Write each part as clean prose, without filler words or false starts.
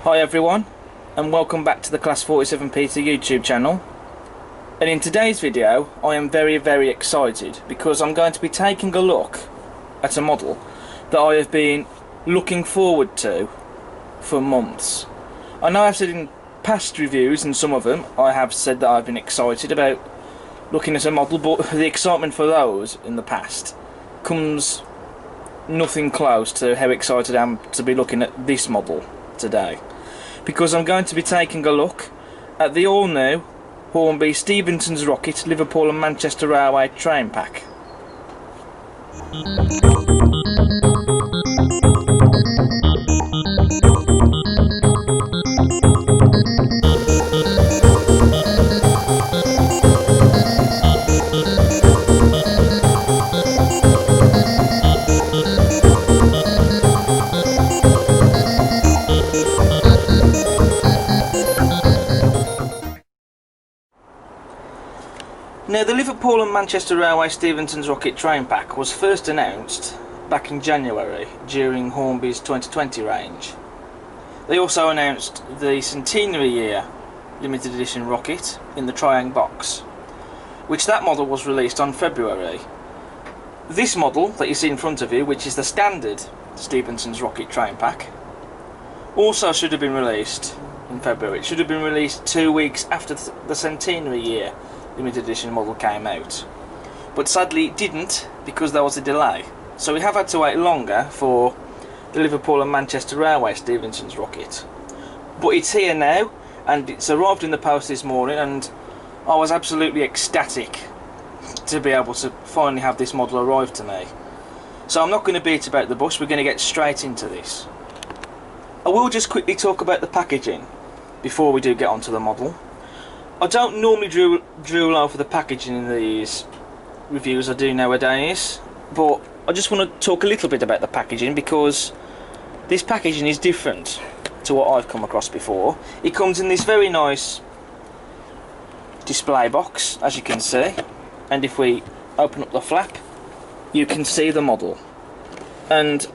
Hi everyone, and welcome back to the Class 47 Peter YouTube channel. And in today's video I am very excited because I'm going to be taking a look at a model that I have been looking forward to for months. I know I've said in past reviews, and some of them I have said that I've been excited about looking at a model, but the excitement for those in the past comes nothing close to how excited I am to be looking at this model today, because I'm going to be taking a look at the all-new Hornby Stephenson's Rocket Liverpool and Manchester Railway train pack. Now, the Liverpool and Manchester Railway Stephenson's Rocket train pack was first announced back in January during Hornby's 2020 range. They also announced the centenary year limited edition rocket in the Triangle box, which that model was released on February. This model that you see in front of you, which is the standard Stephenson's Rocket train pack, also should have been released in February. It should have been released 2 weeks after the centenary year limited edition model came out, but sadly it didn't because there was a delay, so we have had to wait longer for the Liverpool and Manchester Railway Stephenson's Rocket. But it's here now, and it's arrived in the post this morning, and I was absolutely ecstatic to be able to finally have this model arrive to me. So I'm not going to beat about the bush, we're going to get straight into this. I will just quickly talk about the packaging before we do get onto the model. I don't normally drool over the packaging in these reviews I do nowadays, but I just want to talk a little bit about the packaging because this packaging is different to what I've come across before. It comes in this very nice display box, as you can see, and if we open up the flap you can see the model, and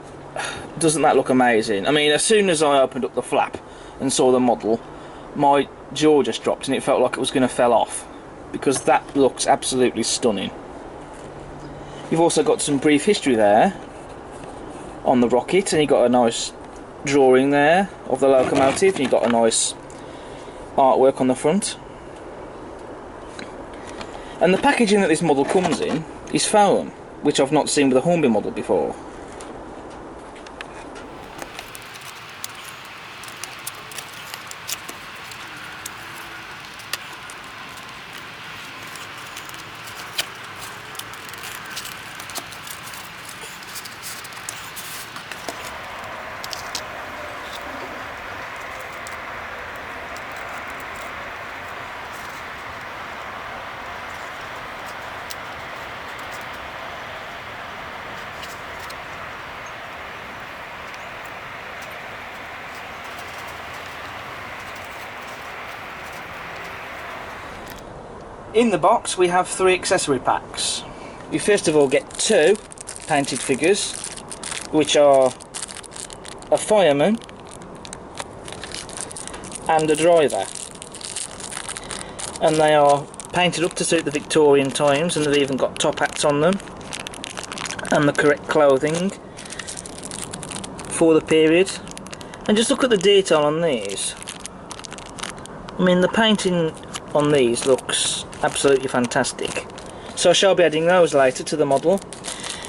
doesn't that look amazing? I mean, as soon as I opened up the flap and saw the model, my jaw just dropped and it felt like it was going to fall off, because that looks absolutely stunning. You've also got some brief history there on the rocket, and you've got a nice drawing there of the locomotive, and you've got a nice artwork on the front. And the packaging that this model comes in is foam, which I've not seen with a Hornby model before. In the box we have 3 accessory packs. You first of all get 2 painted figures, which are a fireman and a driver, and they are painted up to suit the Victorian times, and they've even got top hats on them and the correct clothing for the period. And just look at the detail on these. I mean, the painting on these looks absolutely fantastic, so I shall be adding those later to the model.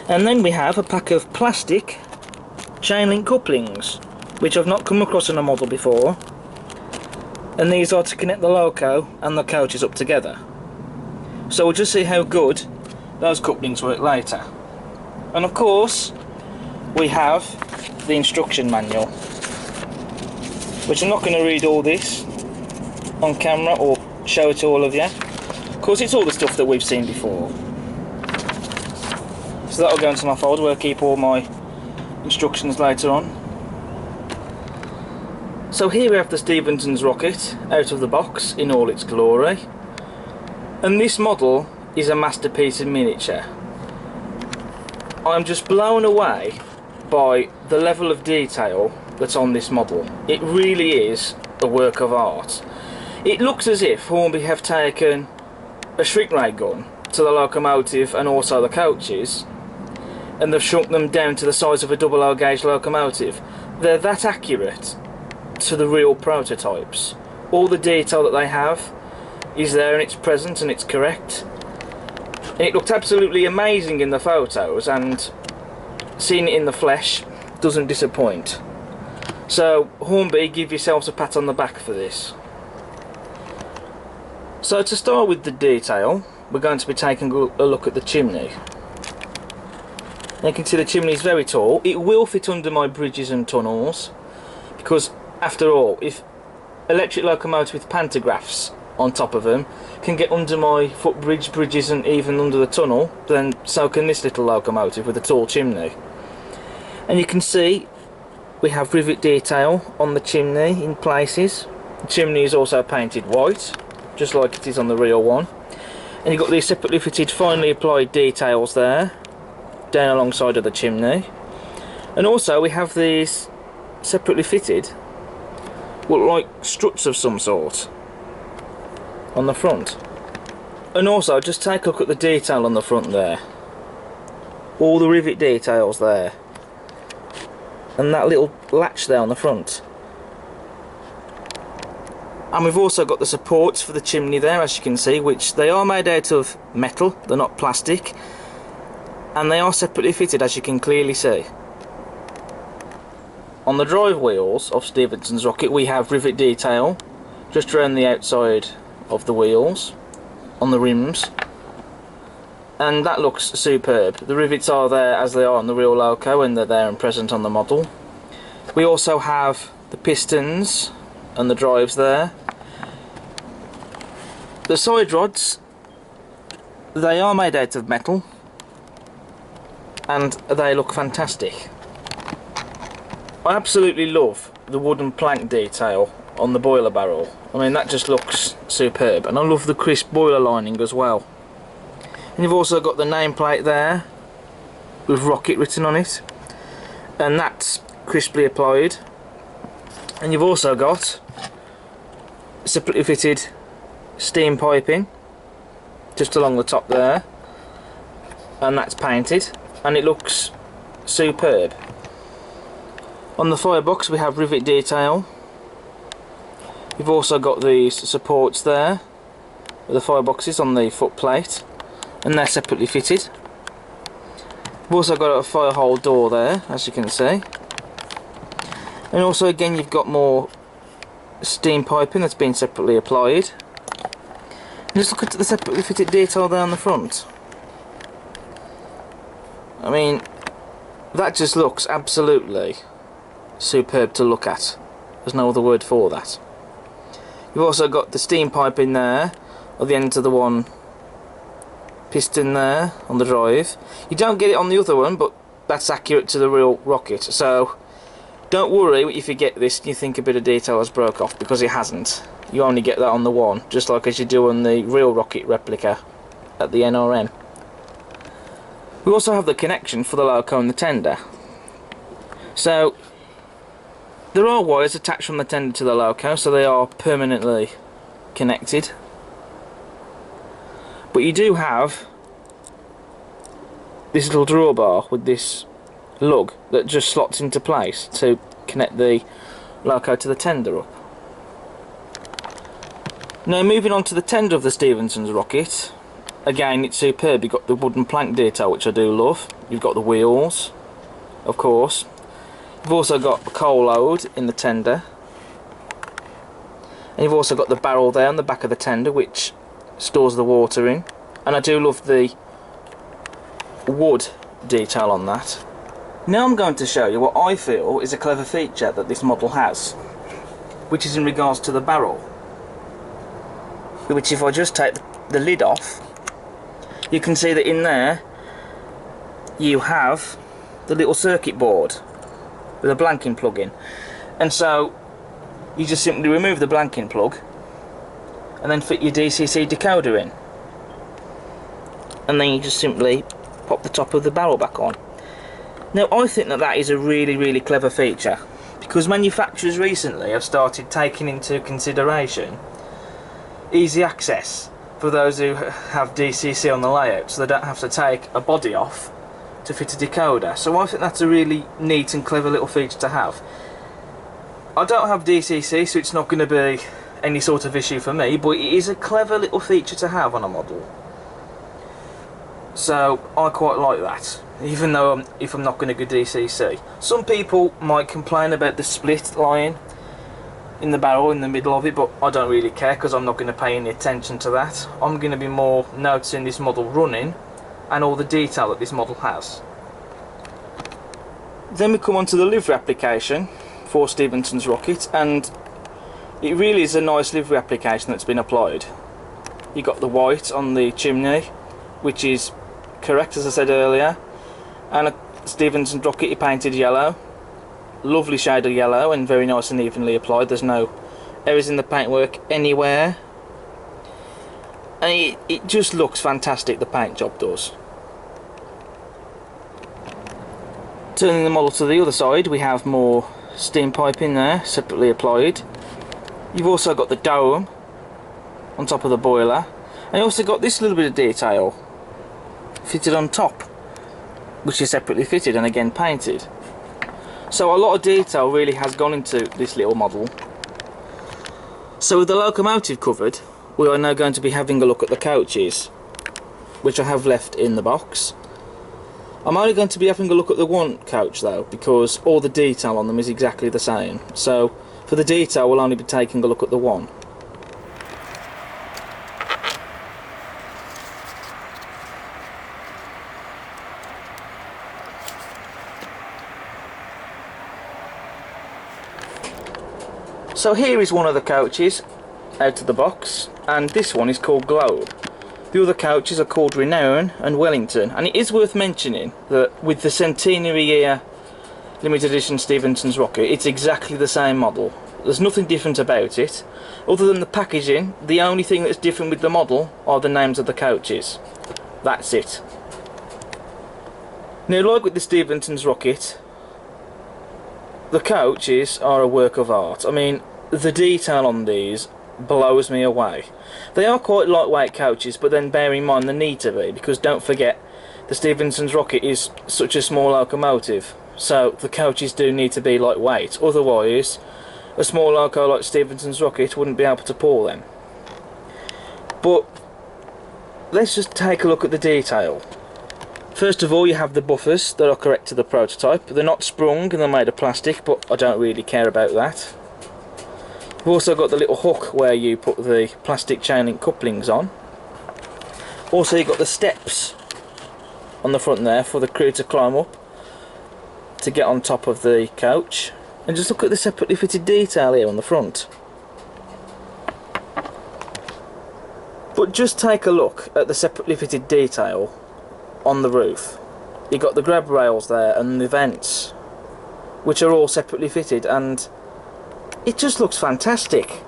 And then we have a pack of plastic chain link couplings, which I've not come across on a model before, and these are to connect the loco and the coaches up together. So we'll just see how good those couplings work later. And of course we have the instruction manual, which I'm not going to read all this on camera or show it to all of you. Of course, it's all the stuff that we've seen before. So that'll go into my folder where I keep all my instructions later on. So here we have the Stephenson's Rocket out of the box in all its glory. And this model is a masterpiece in miniature. I'm just blown away by the level of detail that's on this model. It really is a work of art. It looks as if Hornby have taken a shrink ray gun to the locomotive and also the coaches, and they've shrunk them down to the size of a double O gauge locomotive. They're that accurate to the real prototypes. All the detail that they have is there, and it's present and it's correct. And it looked absolutely amazing in the photos, and seeing it in the flesh doesn't disappoint. So Hornby, give yourselves a pat on the back for this. So to start with the detail, we're going to be taking a look at the chimney. You can see the chimney is very tall. It will fit under my bridges and tunnels, because after all, if electric locomotive with pantographs on top of them can get under my footbridge, bridges and even under the tunnel, then so can this little locomotive with a tall chimney. And you can see we have rivet detail on the chimney in places. The chimney is also painted white, just like it is on the real one. And you've got these separately fitted, finely applied details there, down alongside of the chimney. And also we have these separately fitted, look like struts of some sort on the front. And also just take a look at the detail on the front there. All the rivet details there. And that little latch there on the front. And we've also got the supports for the chimney there, as you can see, which they are made out of metal, they're not plastic, and they are separately fitted, as you can clearly see. On the drive wheels of Stephenson's rocket we have rivet detail just around the outside of the wheels, on the rims, and that looks superb. The rivets are there as they are on the real loco, and they're there and present on the model. We also have the pistons and the drives there. The side rods, they are made out of metal and they look fantastic. I absolutely love the wooden plank detail on the boiler barrel. I mean, that just looks superb, and I love the crisp boiler lining as well. And you've also got the nameplate there with rocket written on it, and that's crisply applied. And you've also got separately fitted steam piping just along the top there, and that's painted and it looks superb. On the firebox we have rivet detail. You've also got these supports there with the fireboxes on the footplate, and they're separately fitted. You've also got a fire hole door there, as you can see. And also again you've got more steam piping that's been separately applied. And just look at the separately fitted detail there on the front. I mean, that just looks absolutely superb to look at. There's no other word for that. You've also got the steam pipe in there at the end of the one piston there on the drive. You don't get it on the other one, but that's accurate to the real rocket, so don't worry if you get this and you think a bit of detail has broke off, because it hasn't. You only get that on the one, just like as you do on the real rocket replica at the NRM. We also have the connection for the loco and the tender. So there are wires attached from the tender to the loco, so they are permanently connected. But you do have this little drawbar with this lug that just slots into place to connect the loco to the tender up. Now moving on to the tender of the Stephenson's rocket, again it's superb. You've got the wooden plank detail, which I do love. You've got the wheels, of course. You've also got a coal load in the tender, and you've also got the barrel there on the back of the tender which stores the water in, and I do love the wood detail on that. Now I'm going to show you what I feel is a clever feature that this model has, which is in regards to the barrel, which if I just take the lid off, you can see that in there you have the little circuit board with a blanking plug in, and so you just simply remove the blanking plug and then fit your DCC decoder in, and then you just simply pop the top of the barrel back on. Now I think that that is a really clever feature, because manufacturers recently have started taking into consideration easy access for those who have DCC on the layout, so they don't have to take a body off to fit a decoder. So I think that's a really neat and clever little feature to have. I don't have DCC, so it's not going to be any sort of issue for me, but it is a clever little feature to have on a model. So I quite like that, even though if I'm not going to go DCC. Some people might complain about the split line in the barrel in the middle of it, but I don't really care, because I'm not going to pay any attention to that. I'm going to be more noticing this model running and all the detail that this model has. Then we come on to the livery application for Stephenson's rocket, and it really is a nice livery application that's been applied. You got the white on the chimney, which is correct as I said earlier, and a Stephenson rocket he painted yellow. Lovely shade of yellow and very nice and evenly applied. There's no errors in the paintwork anywhere, and it just looks fantastic, the paint job does. Turning the model to the other side, we have more steam pipe in there, separately applied. You've also got the dome on top of the boiler, and you also got this little bit of detail fitted on top, which is separately fitted and again painted. So a lot of detail really has gone into this little model. So with the locomotive covered, we are now going to be having a look at the coaches, which I have left in the box. I'm only going to be having a look at the one coach though, because all the detail on them is exactly the same. So for the detail we'll only be taking a look at the one. So here is one of the coaches out of the box, and this one is called Globe. The other coaches are called Renown and Wellington, and it is worth mentioning that with the centenary year limited edition Stephenson's rocket, it's exactly the same model. There's nothing different about it other than the packaging. The only thing that's different with the model are the names of the coaches. That's it. Now, like with the Stephenson's rocket, the coaches are a work of art. I mean, the detail on these blows me away. They are quite lightweight coaches, but then bear in mind they need to be, because don't forget the Stephenson's rocket is such a small locomotive, so the coaches do need to be lightweight, otherwise a small loco like Stephenson's rocket wouldn't be able to pull them. But let's just take a look at the detail. First of all, you have the buffers that are correct to the prototype. They're not sprung and they're made of plastic, but I don't really care about that. We've also got the little hook where you put the plastic chain link couplings on. Also, you've got the steps on the front there for the crew to climb up to get on top of the coach. And just look at the separately fitted detail here on the front. But just take a look at the separately fitted detail on the roof. You've got the grab rails there and the vents, which are all separately fitted, and it just looks fantastic.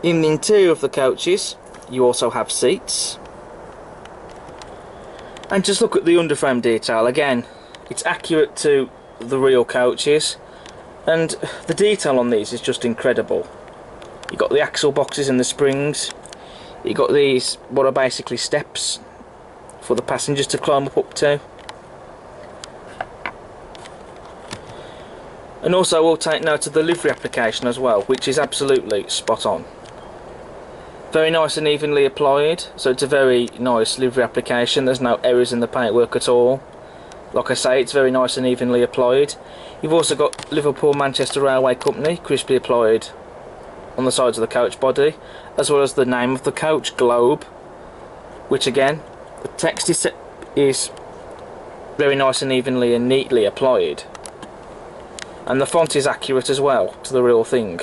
In the interior of the coaches you also have seats, and just look at the underframe detail. Again, it's accurate to the real coaches, and the detail on these is just incredible. You've got the axle boxes and the springs. You've got these, what are basically steps for the passengers to climb up to. And also we'll take note of the livery application as well, which is absolutely spot on. Very nice and evenly applied, so it's a very nice livery application. There's no errors in the paintwork at all. Like I say, it's very nice and evenly applied. You've also got Liverpool Manchester Railway Company crisply applied on the sides of the coach body, as well as the name of the coach, Globe, which again, the text is very nice and evenly and neatly applied, and the font is accurate as well to the real thing.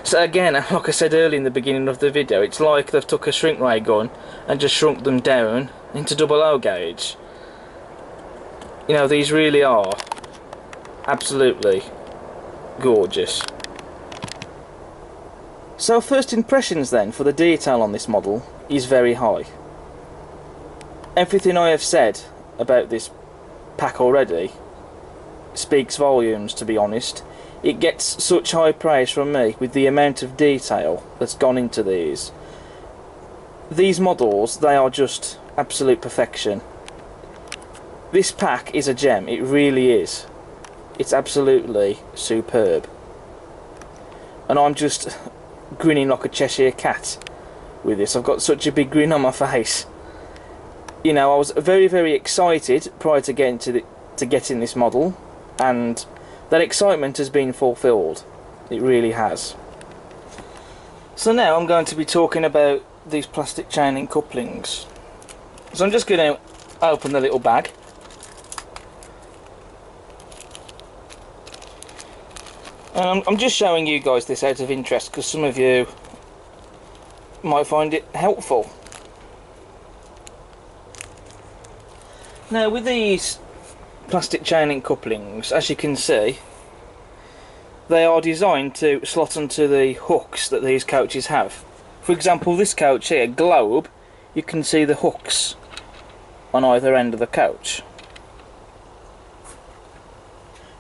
So again, like I said earlier in the beginning of the video, it's like they've took a shrink ray gun and just shrunk them down into 00 gauge. You know, these really are absolutely gorgeous. So first impressions then for the detail on this model is very high. Everything I have said about this pack already speaks volumes, to be honest. It gets such high praise from me with the amount of detail that's gone into these. These models, they are just absolute perfection. This pack is a gem, it really is. It's absolutely superb. And I'm just grinning like a Cheshire cat with this. I've got such a big grin on my face. You know, I was very, very excited prior to getting this model, and that excitement has been fulfilled. It really has. So now I'm going to be talking about these plastic chain link couplings. So I'm just going to open the little bag. And I'm just showing you guys this out of interest because some of you might find it helpful. Now with these plastic chain link couplings, as you can see, they are designed to slot onto the hooks that these coaches have. For example, this coach here, Globe, you can see the hooks on either end of the coach.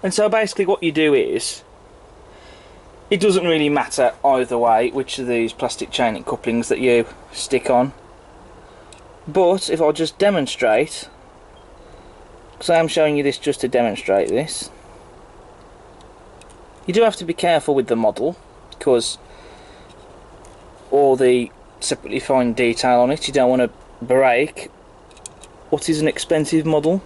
And so basically what you do is, it doesn't really matter either way which of these plastic chain link couplings that you stick on. But if I just demonstrate, because I am showing you this just to demonstrate this, you do have to be careful with the model because all the separately fine detail on it, you don't want to break what is an expensive model.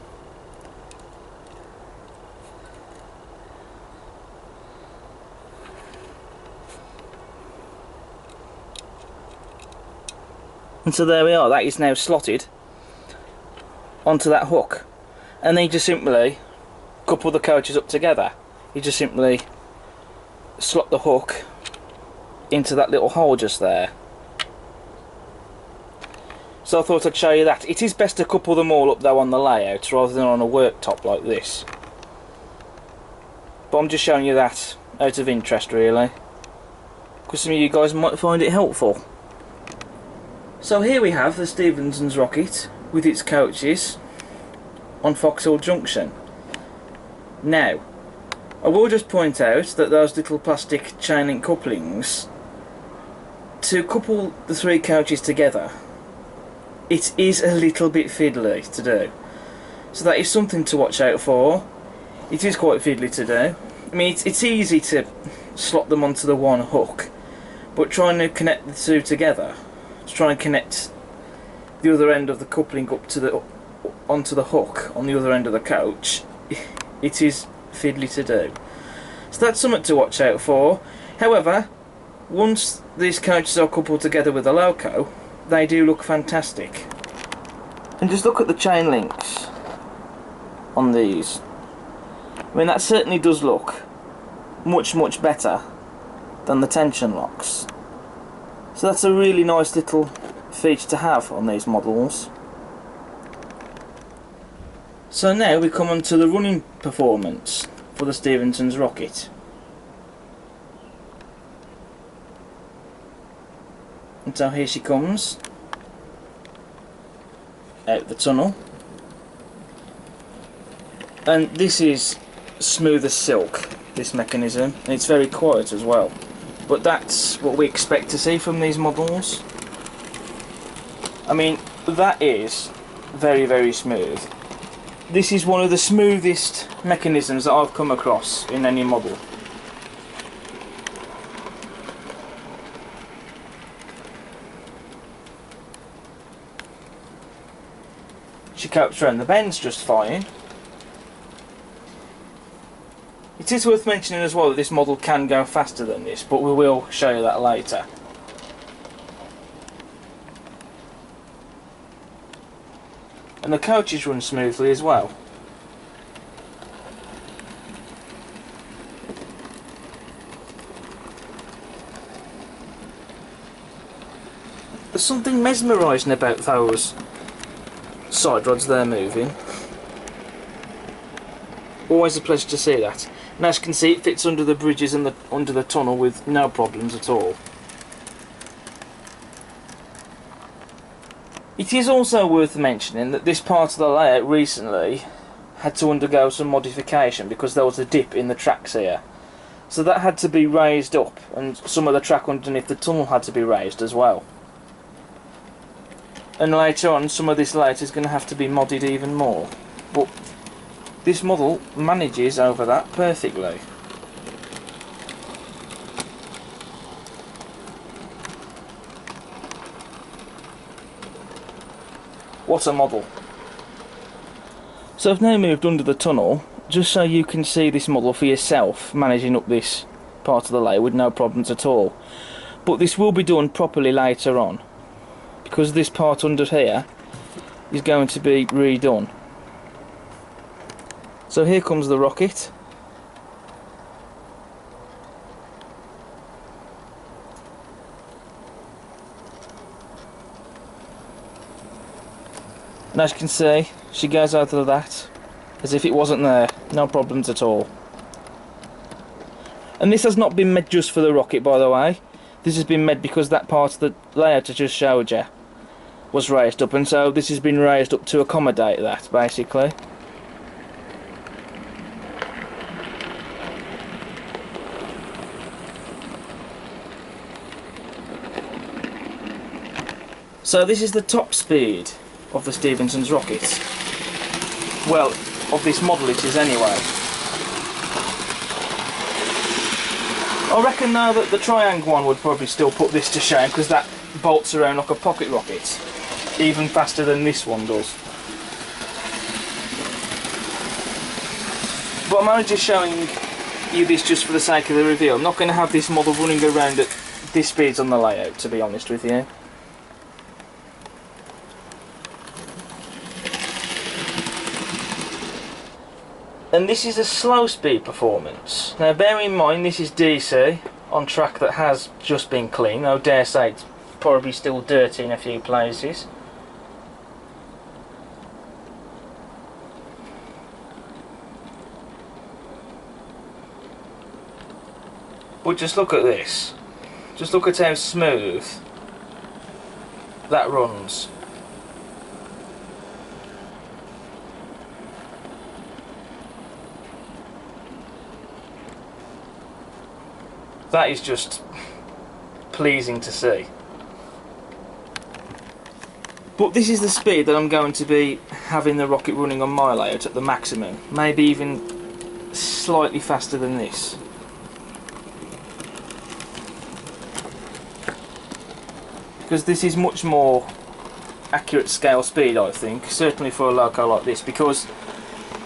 And so there we are, that is now slotted onto that hook. And then you just simply couple the coaches up together. You just simply slot the hook into that little hole just there. So I thought I'd show you that. It is best to couple them all up though on the layout rather than on a worktop like this. But I'm just showing you that out of interest really, because some of you guys might find it helpful. So here we have the Stephenson's rocket with its coaches on Foxhill Junction. Now, I will just point out that those little plastic chain link couplings, to couple the three coaches together, it is a little bit fiddly to do. So that is something to watch out for. It is quite fiddly to do. I mean, it's easy to slot them onto the one hook, but trying to connect the two together, to try and connect the other end of the coupling up to onto the hook on the other end of the coach, it is fiddly to do. So that's something to watch out for. However, once these coaches are coupled together with the Loco, they do look fantastic. And just look at the chain links on these. I mean, that certainly does look much, much better than the tension locks. So that's a really nice little feature to have on these models. So now we come on to the running performance for the Stephenson's rocket. And so here she comes out the tunnel, and this is smooth as silk, this mechanism, and it's very quiet as well, but that's what we expect to see from these models. I mean, that is very, very smooth. This is one of the smoothest mechanisms that I've come across in any model. She copes around the bends just fine. It is worth mentioning as well that this model can go faster than this, but we will show you that later. And the coaches run smoothly as well. There's something mesmerising about those side rods there moving. Always a pleasure to see that. And as you can see, it fits under the bridges and under the tunnel with no problems at all. It is also worth mentioning that this part of the layout recently had to undergo some modification because there was a dip in the tracks here. So that had to be raised up, and some of the track underneath the tunnel had to be raised as well. And later on, some of this layout is going to have to be modded even more. But this model manages over that perfectly. What a model. So I've now moved under the tunnel, just so you can see this model for yourself, managing up this part of the layout with no problems at all. But this will be done properly later on, because this part under here is going to be redone. So here comes the rocket. And as you can see, she goes out of that as if it wasn't there, no problems at all. And this has not been made just for the rocket, by the way. This has been made because that part of the layout I just showed you was raised up, and so this has been raised up to accommodate that, basically. So this is the top speed of the Stephenson's rocket. Well, of this model it is anyway. I reckon now that the triangle one would probably still put this to shame, because that bolts around like a pocket rocket, even faster than this one does. But I'm only just showing you this just for the sake of the review. I'm not going to have this model running around at this speeds on the layout, to be honest with you. And this is a slow speed performance. Now bear in mind this is DC on track that has just been cleaned. I dare say it's probably still dirty in a few places. But just look at this. Just look at how smooth that runs. That is just pleasing to see. But this is the speed that I'm going to be having the rocket running on my layout at the maximum. Maybe even slightly faster than this. Because this is much more accurate scale speed, I think, certainly for a loco like this, because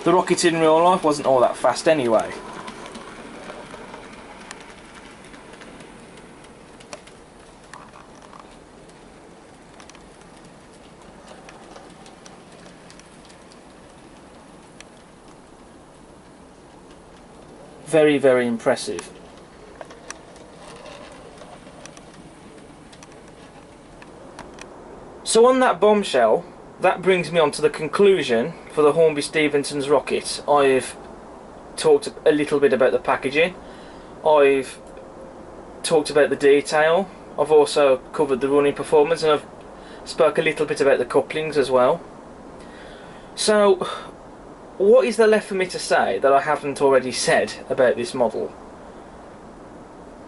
the rocket in real life wasn't all that fast anyway. Very, very impressive. So on that bombshell, that brings me on to the conclusion for the Hornby Stephenson's rocket. I've talked a little bit about the packaging, I've talked about the detail, I've also covered the running performance, and I've spoke a little bit about the couplings as well. So what is there left for me to say that I haven't already said about this model?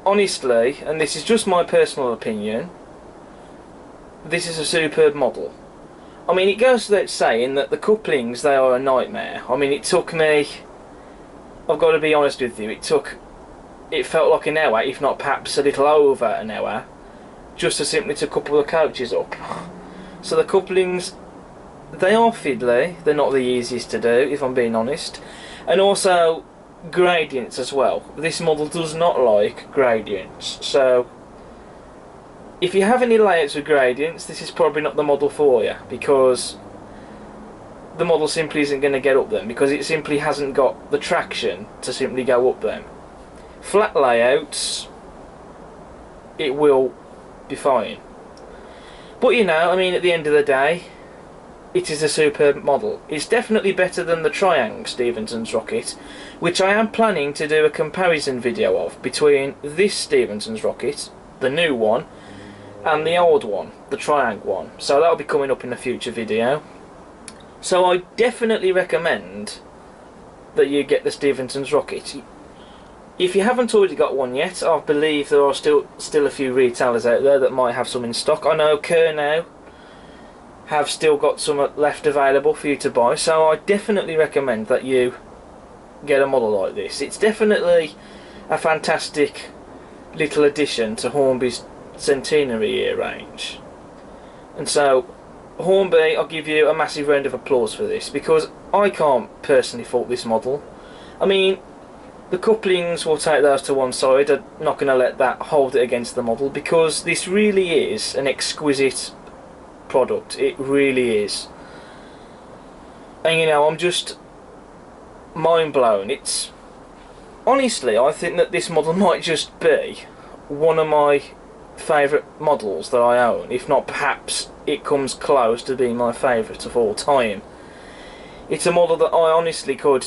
Honestly, and this is just my personal opinion, this is a superb model. I mean, it goes without saying that the couplings, they are a nightmare. I mean, it took me, I've got to be honest with you, it felt like an hour, if not perhaps a little over an hour, just to simply to couple the coaches up. So the couplings, they are fiddly, they're not the easiest to do, if I'm being honest. And also gradients as well. This model does not like gradients, so if you have any layouts with gradients, this is probably not the model for you, because the model simply isn't going to get up them, because it simply hasn't got the traction to simply go up them. Flat layouts, it will be fine. But you know, I mean, at the end of the day, it is a superb model. It's definitely better than the triangle Stephenson's rocket, which I am planning to do a comparison video of between this Stephenson's rocket, the new one, and the old one, the triangle one. So that'll be coming up in a future video. So I definitely recommend that you get the Stephenson's rocket. If you haven't already got one yet, I believe there are still a few retailers out there that might have some in stock. I know Kerr now have still got some left available for you to buy, so I definitely recommend that you get a model like this. It's definitely a fantastic little addition to Hornby's centenary year range. And so, Hornby, I'll give you a massive round of applause for this, because I can't personally fault this model. I mean, the couplings, we'll take those to one side. I'm not going to let that hold it against the model, because this really is an exquisite product. It really is. And you know, I'm just mind blown. It's honestly, I think that this model might just be one of my favourite models that I own, if not perhaps it comes close to being my favourite of all time. It's a model that I honestly could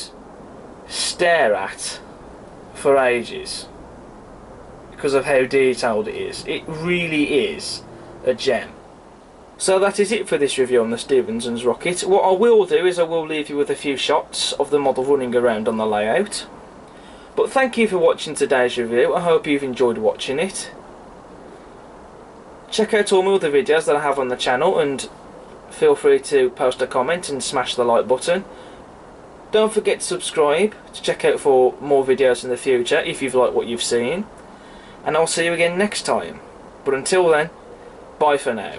stare at for ages because of how detailed it is. It really is a gem. So that is it for this review on the Stephenson's rocket. What I will do is I will leave you with a few shots of the model running around on the layout. But thank you for watching today's review. I hope you've enjoyed watching it. Check out all my other videos that I have on the channel, and feel free to post a comment and smash the like button. Don't forget to subscribe to check out for more videos in the future if you've liked what you've seen. And I'll see you again next time. But until then, bye for now.